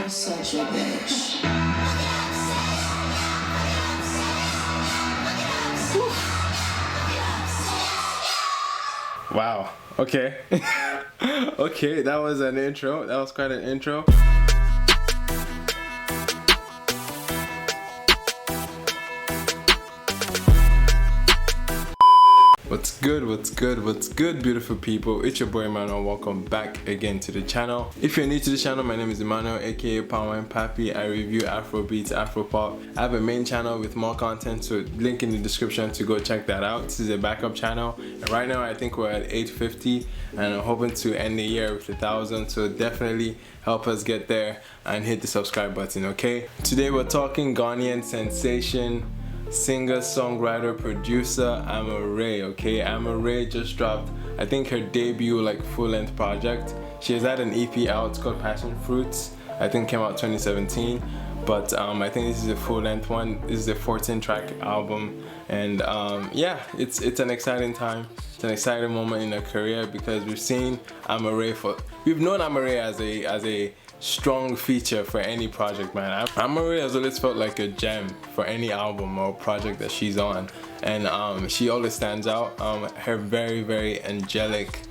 You're such a bitch. Wow. Okay. Okay, that was an intro. That was quite an intro. What's good, what's good, what's good, beautiful people? It's your boy Emmanuel. Welcome back again to the channel. If you're new to the channel, my name is Emmanuel, aka palmwinepapi. I review Afrobeats, Afropop. I have a main channel with more content, so link in the description to go check that out. This is a backup channel, and right now I think we're at 850, and I'm hoping to end the year with 1,000, so definitely help us get there and hit the subscribe button, okay? Today we're talking Ghanaian sensation, singer, songwriter, producer Amaarae. Okay, Amaarae just dropped, I think, her debut like full-length project. She has had an EP out called Passion Fruits. I think came out 2017, but I think this is a full-length one. This is a 14-track album, and yeah, it's an exciting time. It's an exciting moment in her career because we've known Amaarae as a strong feature for any project, man. Amaarae has always felt like a gem for any album or project that she's on, and she always stands out. Her very angelic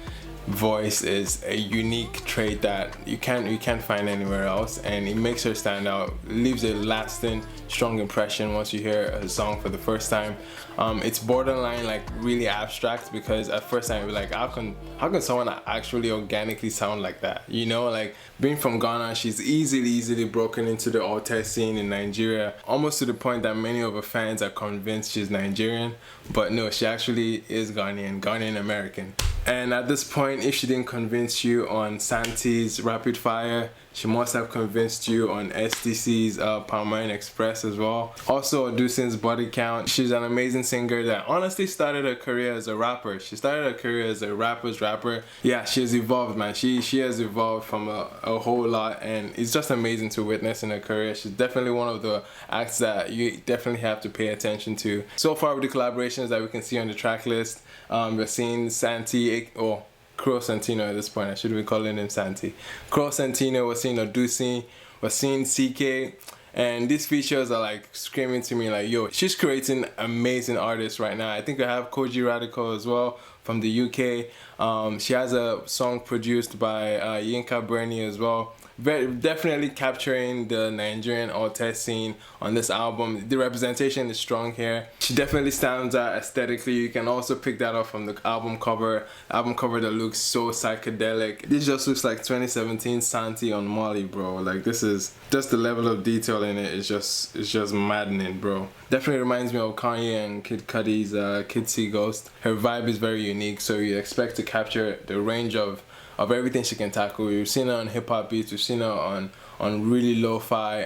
voice is a unique trait that you can't find anywhere else, and it makes her stand out. It leaves a lasting, strong impression once you hear a song for the first time. It's borderline like really abstract, because at first time you're like, how can someone actually organically sound like that? You know, like being from Ghana, she's easily broken into the alter scene in Nigeria, almost to the point that many of her fans are convinced she's Nigerian, but no, she actually is Ghanaian American. And at this point, if she didn't convince you on Santi's Rapid Fire, she must have convinced you on SDC's Palmwinepapi Express as well. Also, Odusin's Body Count. She's an amazing singer that honestly started her career as a rapper. She started her career as a rapper's rapper. Yeah, she has evolved, man. She has evolved from a whole lot, and it's just amazing to witness in her career. She's definitely one of the acts that you definitely have to pay attention to. So far with the collaborations that we can see on the track list, we're seeing Santi, or Crow Santino at this point. I should be calling him Santi. Crow Santino, we're seeing Odusin, we're seeing CK, and these features are like screaming to me like, yo, she's creating amazing artists right now. I think we have Koji Radical as well from the UK. She has a song produced by Yinka Bernie as well. Definitely capturing the Nigerian alter scene on this album. The representation is strong here. She definitely stands out aesthetically. You can also pick that up from the album cover. Album cover that looks so psychedelic. This just looks like 2017 Santi on Molly, bro. Like, this is just the level of detail in it is just maddening, bro. Definitely reminds me of Kanye and Kid Cudi's Kid See Ghost. Her vibe is very unique, so you expect to capture the range of everything she can tackle. We've seen her on hip-hop beats, we've seen her on really lo-fi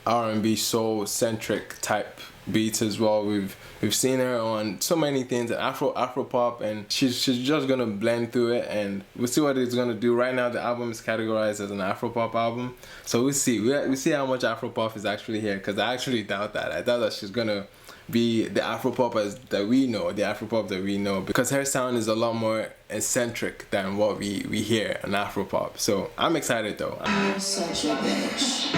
R&B soul-centric type beats as well. We've seen her on so many things, Afropop, and she's just gonna blend through it, and we'll see what it's gonna do. Right now the album is categorized as an Afropop album, so we'll see how much Afropop is actually here, because I actually doubt that. I doubt that she's gonna be the Afropop that we know, because her sound is a lot more eccentric than what we hear in Afropop. So I'm excited though. You're such a bitch.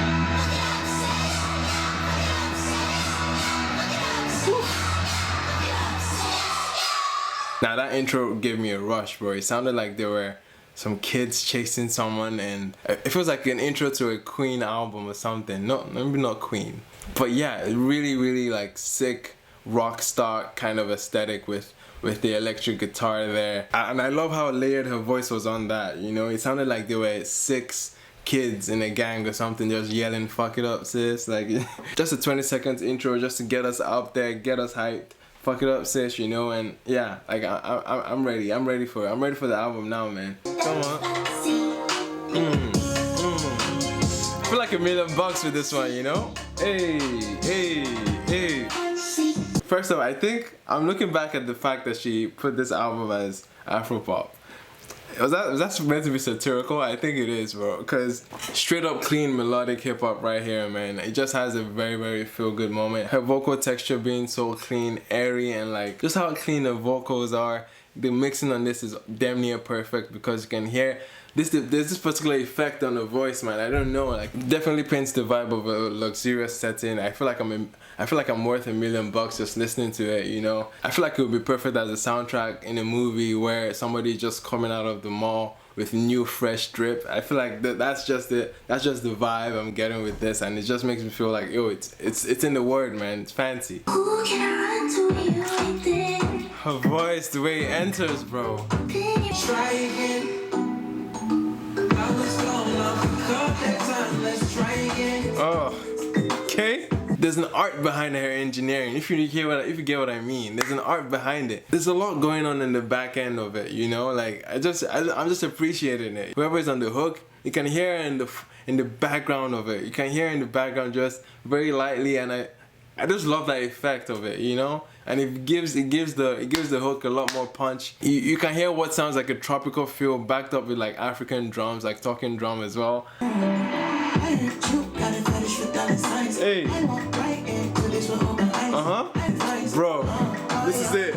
Now that intro gave me a rush, bro. It sounded like there were some kids chasing someone, and it feels like an intro to a Queen album or something. No, maybe not Queen, but yeah, really like sick rock star kind of aesthetic with the electric guitar there. And I love how layered her voice was on that. You know, it sounded like there were 6 kids in a gang or something just yelling, "Fuck it up, sis." Like, just a 20 seconds intro just to get us up there, get us hyped. Fuck it up, sis, you know. And yeah, like I'm ready. I'm ready for the album now, man. Come on. I feel like $1 million with this one, you know. Hey. First off, I think I'm looking back at the fact that she put this album as Afropop. Was that meant to be satirical? I think it is, bro. Because straight up clean melodic hip hop right here, man. It just has a very feel good moment. Her vocal texture being so clean, airy, and like just how clean the vocals are. The mixing on this is damn near perfect, because you can hear there's this particular effect on the voice, man. I don't know, like definitely paints the vibe of a luxurious setting. I feel like I'm worth $1 million just listening to it, you know. I feel like it would be perfect as a soundtrack in a movie where somebody just coming out of the mall with new fresh drip. I feel like that's just the vibe I'm getting with this, and it just makes me feel like, yo, it's in the word, man. It's fancy. Who can I run to you like this? Her voice, the way it enters, bro. Try again. I was gone off the cuff that time. Let's try again. Oh, okay. There's an art behind her engineering. If you get what I mean, there's an art behind it. There's a lot going on in the back end of it, you know. Like I'm just appreciating it. Whoever's on the hook, you can hear in the background of it. You can hear in the background just very lightly, and I just love that effect of it, you know. And it gives the hook a lot more punch. You can hear what sounds like a tropical feel backed up with like African drums, like talking drum as well. Hey. Bro, this is it.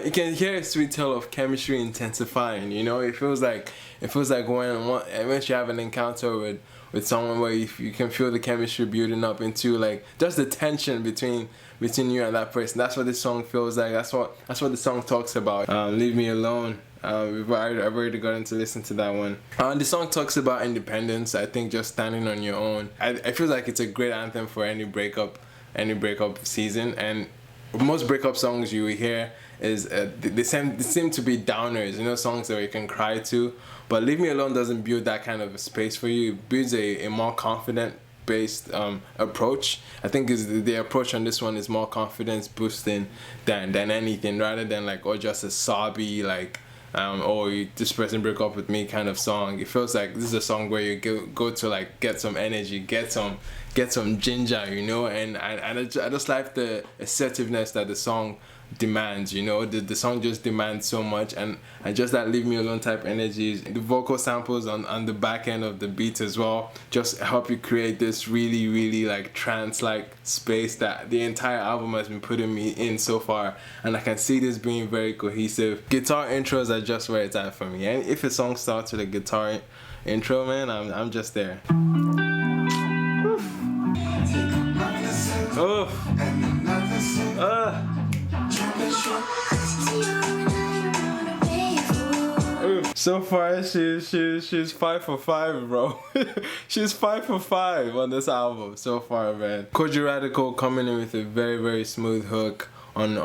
You can hear a sweet tale of chemistry intensifying, you know. It feels like once you have an encounter with someone where you can feel the chemistry building up into like just the tension between you and that person. That's what this song feels like. That's what the song talks about. Leave Me Alone. I've already gotten to listen to that one. The song talks about independence. I think just standing on your own. I feel like it's a great anthem for any breakup season. And most breakup songs you hear is they seem to be downers, you know, songs that you can cry to. But Leave Me Alone doesn't build that kind of a space for you. It builds a more confident based approach. I think the approach on this one is more confidence boosting than anything, rather than like just a sobby like this person broke up with me kind of song. It feels like this is a song where you go to like get some energy, get some ginger, you know. And I just like the assertiveness that the song demands, you know. The song just demands so much, and just that Leave Me Alone type energies. The vocal samples on the back end of the beat as well just help you create this really, really like trance like space that the entire album has been putting me in so far, and I can see this being very cohesive. Guitar intros are just where it's at for me, and if a song starts with a guitar intro, man, I'm just there. So far, she's 5 for 5, bro. She's 5 for 5 on this album so far, man. Koji Radical coming in with a very, very smooth hook on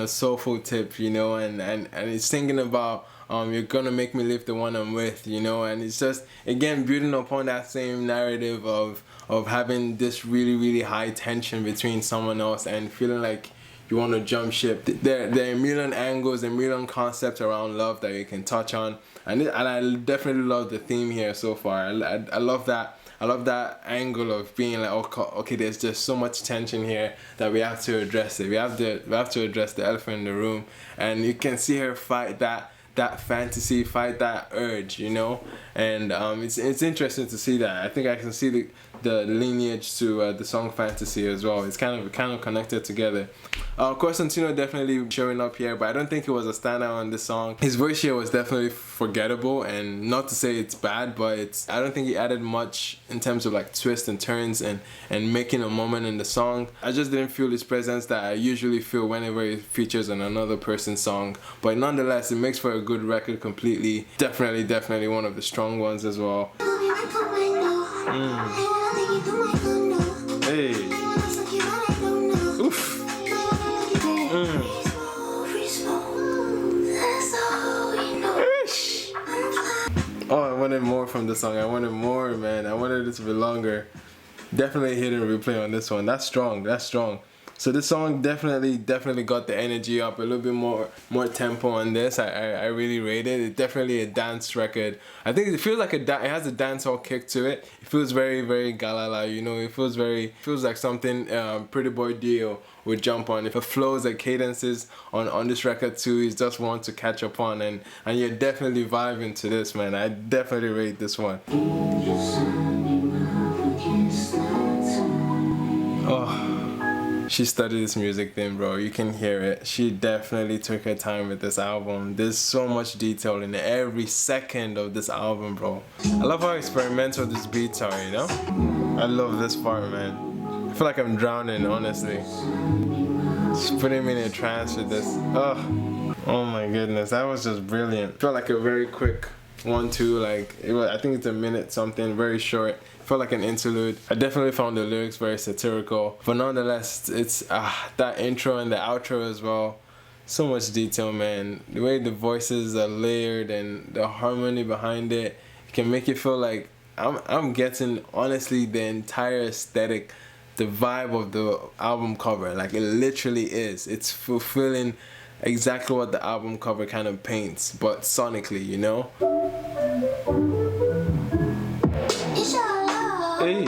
a soulful tip, you know, and it's thinking about you're gonna make me live the one I'm with, you know, and it's just again building upon that same narrative of having this really, really high tension between someone else and feeling like you want to jump ship. There are a million angles, a million concepts around love that you can touch on, and I definitely love the theme here so far. I love that. I love that angle of being like, okay, there's just so much tension here that we have to address it. We have to address the elephant in the room, and you can see her fight that fantasy, fight that urge, you know. And it's interesting to see that. I think I can see the lineage to the song Fantasy as well. It's kind of connected together. Costantino definitely showing up here, but I don't think it was a standout on this song. His voice here was definitely forgettable, and not to say it's bad, but I don't think he added much in terms of like twists and turns and making a moment in the song. I just didn't feel his presence that I usually feel whenever he features on another person's song. But nonetheless, it makes for a good record completely. Definitely one of the strong ones as well. Hey. Oof. Oh, I wanted more from the song. I wanted more, man. I wanted it to be longer. Definitely hit and replay on this one. That's strong. So this song definitely got the energy up, a little bit more tempo on this. I really rate it. It's definitely a dance record. I think it feels like it has a dancehall kick to it. It feels very, very galala, you know. It feels like something Pretty Boy Dio would jump on. If it flows and cadences on this record too, is just one to catch up on, and you're definitely vibing to this, man. I definitely rate this one. Oh. She studied this music thing, bro. You can hear it. She definitely took her time with this album. There's so much detail in every second of this album, bro. I love how experimental these beats are, you know? I love this part, man. I feel like I'm drowning, honestly. She's putting me in a trance with this. Oh my goodness, that was just brilliant. Felt like a very quick 1-2, like I think it's a minute something, very short. Felt like an interlude. I definitely found the lyrics very satirical, but nonetheless, it's that intro and the outro as well. So much detail, man. The way the voices are layered and the harmony behind it can make it feel like I'm getting, honestly, the entire aesthetic, the vibe of the album cover. Like, it literally is. It's fulfilling exactly what the album cover kind of paints, but sonically, you know? Hey.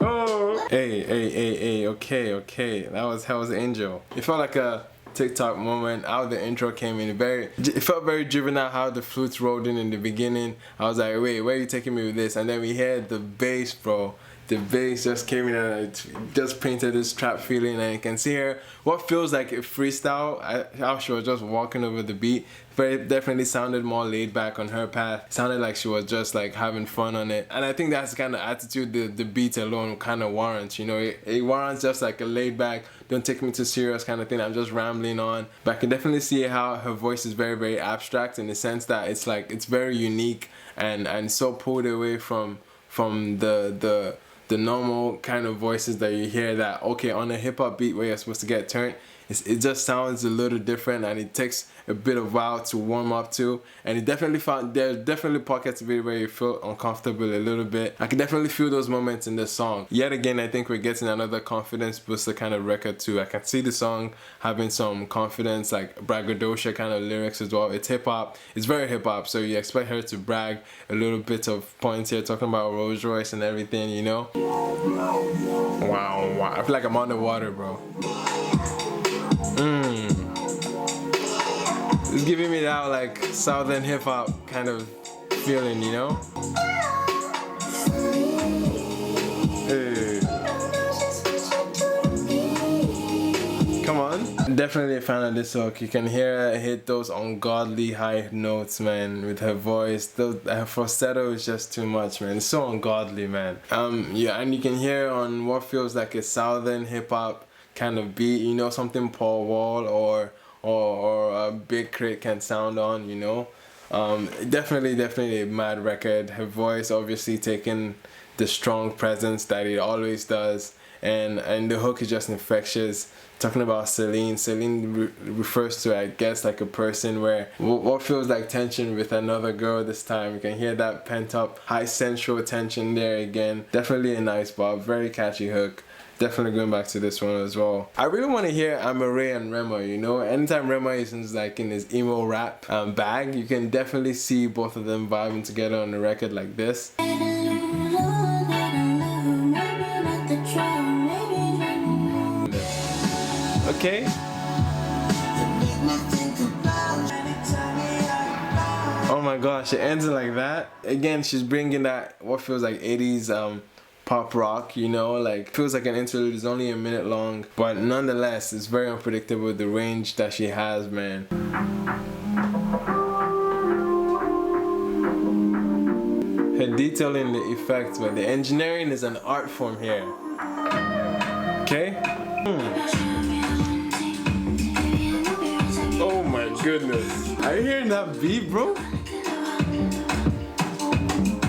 Oh. Hey. Okay. That was Hell's Angel. It felt like a TikTok moment. How the intro came in, it felt very juvenile. How the flutes rolled in the beginning. I was like, wait, where are you taking me with this? And then we heard the bass, bro. The bass just came in and it just painted this trap feeling, and you can see her what feels like a freestyle. How she was just walking over the beat, but it definitely sounded more laid back on her path. It sounded like she was just like having fun on it, and I think that's the kind of attitude the beat alone kind of warrants. You know, it warrants just like a laid back, don't take me too serious kind of thing. I'm just rambling on, but I can definitely see how her voice is very, very abstract in the sense that it's like it's very unique and so pulled away from the normal kind of voices that you hear, that okay, on a hip-hop beat where you're supposed to get turned, it just sounds a little different, and it takes a bit of while to warm up to. And it definitely there's definitely pockets of it where you feel uncomfortable a little bit. I can definitely feel those moments in this song. Yet again, I think we're getting another confidence booster kind of record too. I can see the song having some confidence, like braggadocio kind of lyrics as well. It's hip-hop, it's very hip-hop, so you expect her to brag a little bit of points here, talking about Rolls Royce and everything, you know? Wow. I feel like I'm underwater, bro. It's giving me that like southern hip hop kind of feeling, you know? Hey. Come on. Definitely a fan of this hook. You can hear her hit those ungodly high notes, man, with her voice. Her falsetto is just too much, man. It's so ungodly, man. Yeah, and you can hear on what feels like a southern hip hop kind of beat, you know, something Paul Wall or a Big Crit can sound on, you know. Definitely a mad record. Her voice obviously taking the strong presence that it always does, and the hook is just infectious. Talking about Celine refers to, I guess, like a person where what feels like tension with another girl this time. You can hear that pent up high sensual tension there again. Definitely a nice bob, very catchy hook. Definitely going back to this one as well. I really want to hear Amaarae and Rema, you know. Anytime Rema is like in his emo rap bag, you can definitely see both of them vibing together on a record like this. Okay. Oh my gosh, it ends like that. Again, she's bringing that what feels like 80s pop rock, you know, like feels like an interlude. It's only a minute long, but nonetheless it's very unpredictable, the range that she has, man. Her detailing, the effects, but the engineering is an art form here. Okay. Oh my goodness, are you hearing that beat, bro?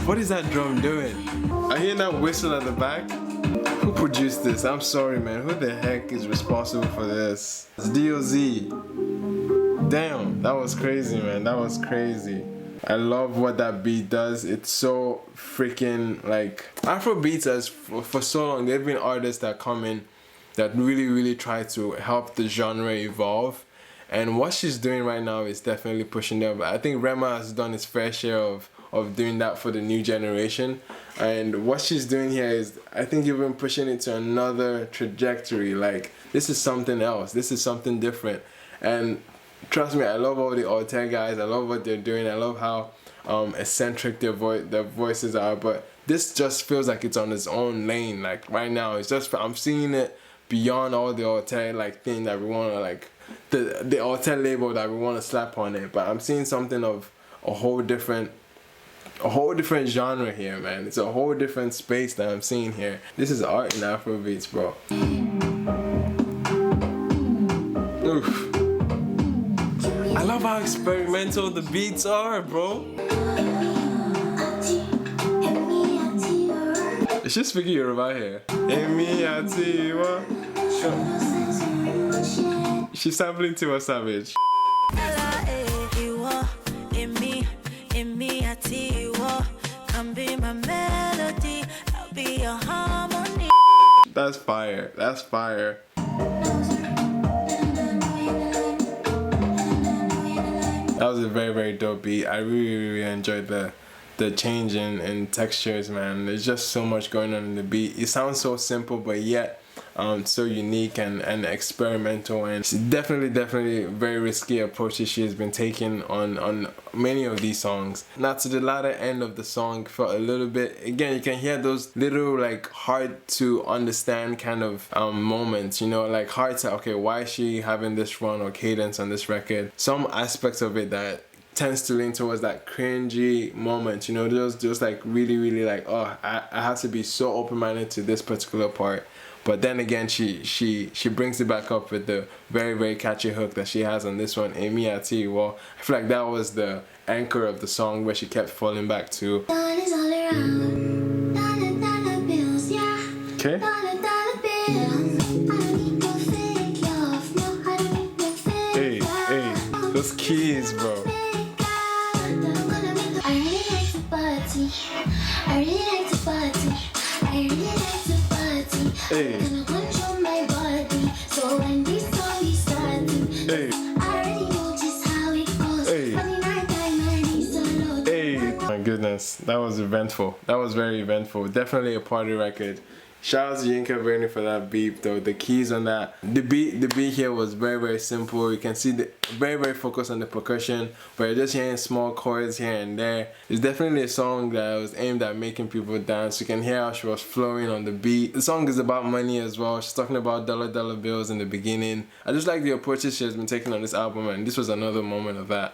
What is that drum doing? I hear that whistle at the back. Who produced this? I'm sorry, man. Who the heck is responsible for this? It's DOZ. Damn, that was crazy, man. That was crazy. I love what that beat does. It's so freaking like Afro beats. As for so long, there've been artists that come in that really try to help the genre evolve. And what she's doing right now is definitely pushing them. I think Rema has done its fair share of doing that for the new generation, and what she's doing here is, I think, even pushing it to another trajectory. Like, this is something else, this is something different. And trust me, I love all the Altair guys. I love what they're doing. I love how eccentric their voices are, but this just feels like it's on its own lane. Like right now, it's just, I'm seeing it beyond all the Altair like thing that we want to like, the Altair label that we want to slap on it, but I'm seeing something of a whole different genre here, man. It's a whole different space that I'm seeing here. This is art in Afrobeats, bro. Oof. I love how experimental the beats are, bro. Is she speaking Yoruba here? Emi ati iwo. She's sampling Tiwa Savage. That's fire. That's fire. That was a very, very dope beat. I really, really enjoyed the change in textures, man. There's just so much going on in the beat. It sounds so simple, but yet so unique and experimental, and it's definitely very risky approaches she has been taking on many of these songs. Now to the latter end of the song, felt a little bit, again, you can hear those little like hard to understand kind of moments, you know, like hard to, okay, why is she having this run or cadence on this record? Some aspects of it that tends to lean towards that cringy moment, you know, just like really like, oh, I have to be so open-minded to this particular part. But then again, she brings it back up with the very catchy hook that she has on this one, Emi ati iwo. I feel like that was the anchor of the song where she kept falling back to. Okay. Hey, those keys, bro. Hey. Hey. Hey. My goodness, that was eventful. That was very eventful. Definitely a party record. Shout out to Yinka Bernie for that beat though. The keys on that. The beat here was very simple. You can see the very focused on the percussion, but you're just hearing small chords here and there. It's definitely a song that was aimed at making people dance. You can hear how she was flowing on the beat. The song is about money as well. She's talking about dollar bills in the beginning. I just like the approaches she has been taking on this album, and this was another moment of that.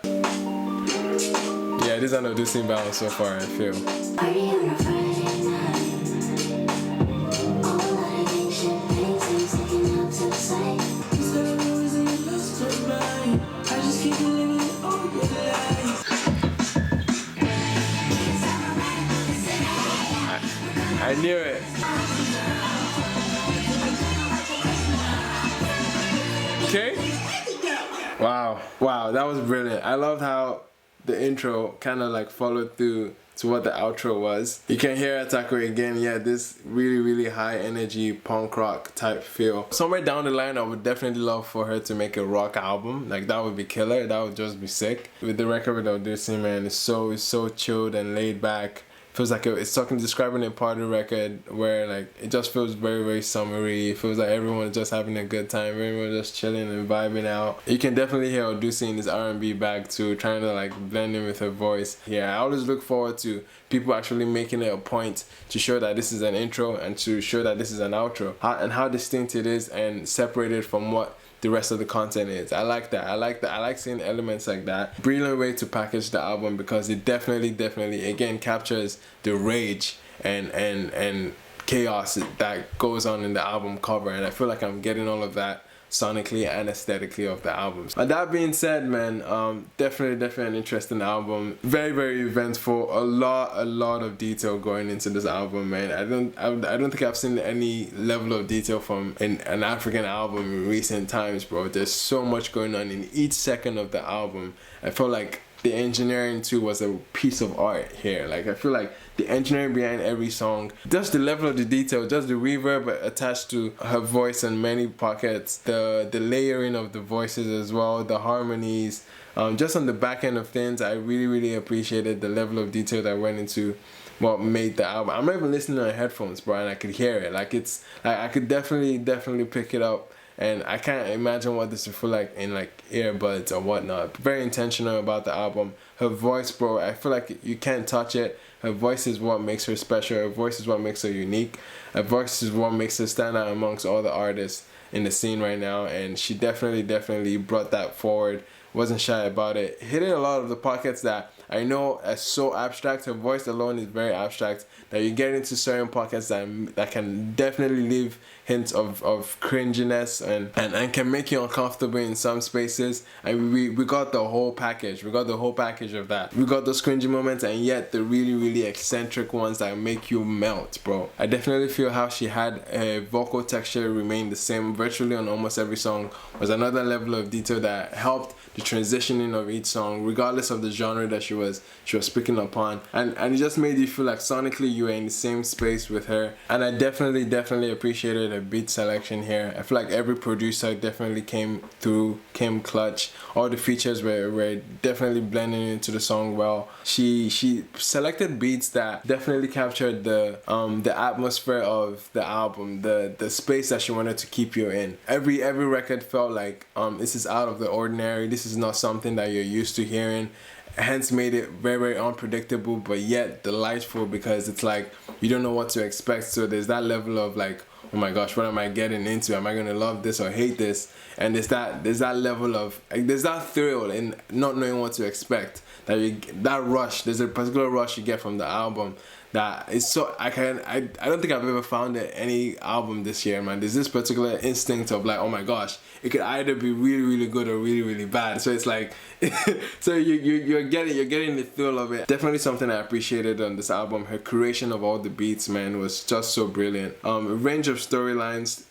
Yeah, this is an audition balance so far, I feel. I knew it. Okay. Wow, that was brilliant. I loved how the intro kind of like followed through to what the outro was. You can hear Attacker again, yeah, this really high energy punk rock type feel. Somewhere down the line, I would definitely love for her to make a rock album. Like that would be killer, that would just be sick. With the record with Odusi, man, it's so chilled and laid back. Feels like it's describing a party record where like it just feels very summery. It feels like everyone's just having a good time, everyone's just chilling and vibing out. You can definitely hear Odusi in this R&B bag too, trying to like blend in with her voice. Yeah, I always look forward to people actually making it a point to show that this is an intro and to show that this is an outro, and how distinct it is and separated from what the rest of the content is. I like that. I like seeing elements like that. Brilliant way to package the album, because it definitely again captures the rage and chaos that goes on in the album cover, and I feel like I'm getting all of that sonically and aesthetically of the albums. And that being said, man, definitely an interesting album. Very eventful. A lot of detail going into this album, man. I don't think I've seen any level of detail from an African album in recent times, bro. There's so much going on in each second of the album. I feel like the engineering too was a piece of art here. Like I feel like the engineering behind every song, just the level of the detail, just the reverb attached to her voice in many pockets, the layering of the voices as well, the harmonies, just on the back end of things, I really appreciated the level of detail that went into what made the album. I'm not even listening on headphones, bro, and I could hear it. Like it's like I could definitely pick it up and I can't imagine what this would feel like in like earbuds or whatnot. Very intentional about the album. Her voice, bro, I feel like you can't touch it. Her voice is what makes her special. Her voice is what makes her unique. Her voice is what makes her stand out amongst all the artists in the scene right now, and she definitely brought that forward. Wasn't shy about it. Hitting a lot of the pockets that I know are so abstract. Her voice alone is very abstract, that you get into certain pockets that can definitely leave hints of cringiness and can make you uncomfortable in some spaces. And we got the whole package. We got the whole package of that. We got those cringy moments, and yet the really eccentric ones that make you melt, bro. I definitely feel how she had a vocal texture remain the same virtually on almost every song was another level of detail that helped the transitioning of each song, regardless of the genre that she was speaking upon, and it just made you feel like sonically you were in the same space with her. And I definitely appreciated her beat selection here. I feel like every producer definitely came clutch. All the features were definitely blending into the song well. She selected beats that definitely captured the atmosphere of the album, the space that she wanted to keep you in. Every record felt like this is out of the ordinary. This is not something that you're used to hearing, hence made it very unpredictable, but yet delightful, because it's like you don't know what to expect. So there's that level of like, oh my gosh, what am I getting into? Am I gonna love this or hate this? And there's that level of like, there's that thrill in not knowing what to expect. That rush. There's a particular rush you get from the album that is so I don't think I've ever found any album this year, man. There's this particular instinct of like, oh my gosh, it could either be really good or really bad. So it's like so you're getting the feel of it. Definitely something I appreciated on this album. Her creation of all the beats, man, was just so brilliant. A range of storylines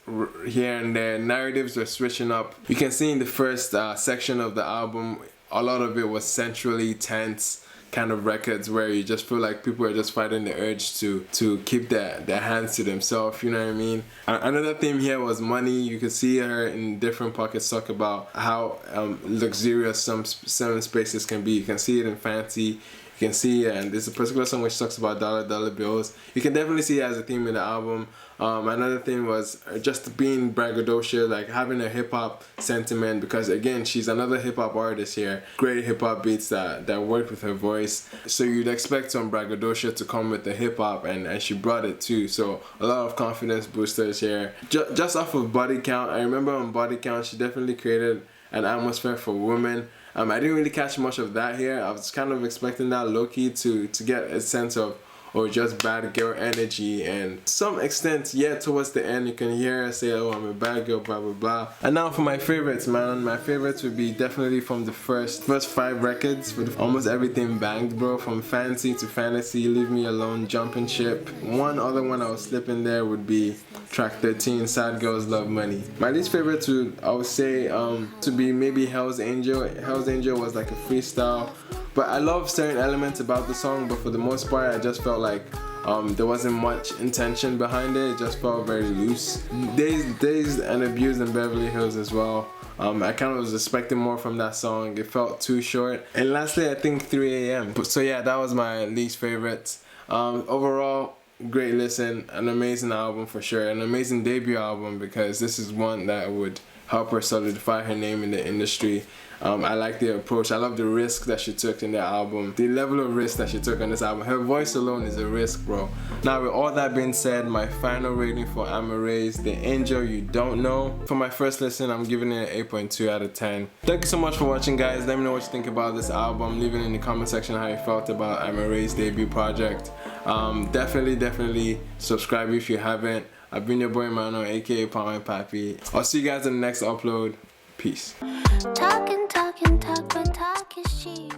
here and there. Narratives were switching up. You can see in the first section of the album, a lot of it was centrally tense kind of records where you just feel like people are just fighting the urge to keep their hands to themselves, you know what I mean? Another theme here was money. You could see her in different pockets talk about how luxurious some spaces can be. You can see it in Fancy. You can see, and there's a particular song which talks about dollar bills. You can definitely see it as a theme in the album. Another thing was just being braggadocio, like having a hip-hop sentiment, because again, she's another hip-hop artist here. Great hip-hop beats that work with her voice. So you'd expect some braggadocio to come with the hip-hop, and she brought it too. So a lot of confidence boosters here. Just off of Body Count, I remember on Body Count, she definitely created an atmosphere for women. I didn't really catch much of that here. I was kind of expecting that low-key to get a sense of, or just bad girl energy, and to some extent, yeah, towards the end you can hear her say, oh, I'm a bad girl, blah blah blah. And now for my favorites, man. My favorites would be definitely from the first 5 records, with almost everything banged, bro. From Fancy to Fantasy, Leave Me Alone, Jumping Ship. One other one I would slip in there would be track 13, Sad Girls Love Money. My least favorite I would say to be maybe Hell's Angel. Hell's Angel was like a freestyle, but I love certain elements about the song, but for the most part I just felt like there wasn't much intention behind it. It just felt very loose. Dazed and Abused in Beverly Hills as well. I kind of was expecting more from that song. It felt too short. And lastly, I think 3 AM. So yeah, that was my least favorite. Overall, great listen, an amazing album for sure, an amazing debut album, because this is one that would help her solidify her name in the industry. I like the approach. I love the risk that she took in the album. The level of risk that she took on this album. Her voice alone is a risk, bro. Now, with all that being said, my final rating for Amaarae's The Angel You Don't Know. For my first listen, I'm giving it an 8.2 out of 10. Thank you so much for watching, guys. Let me know what you think about this album. Leave it in the comment section how you felt about Amaarae's debut project. Definitely subscribe if you haven't. I've been your boy Mano, aka palmwinepapi. I'll see you guys in the next upload. Peace. Talk, but talk is cheap.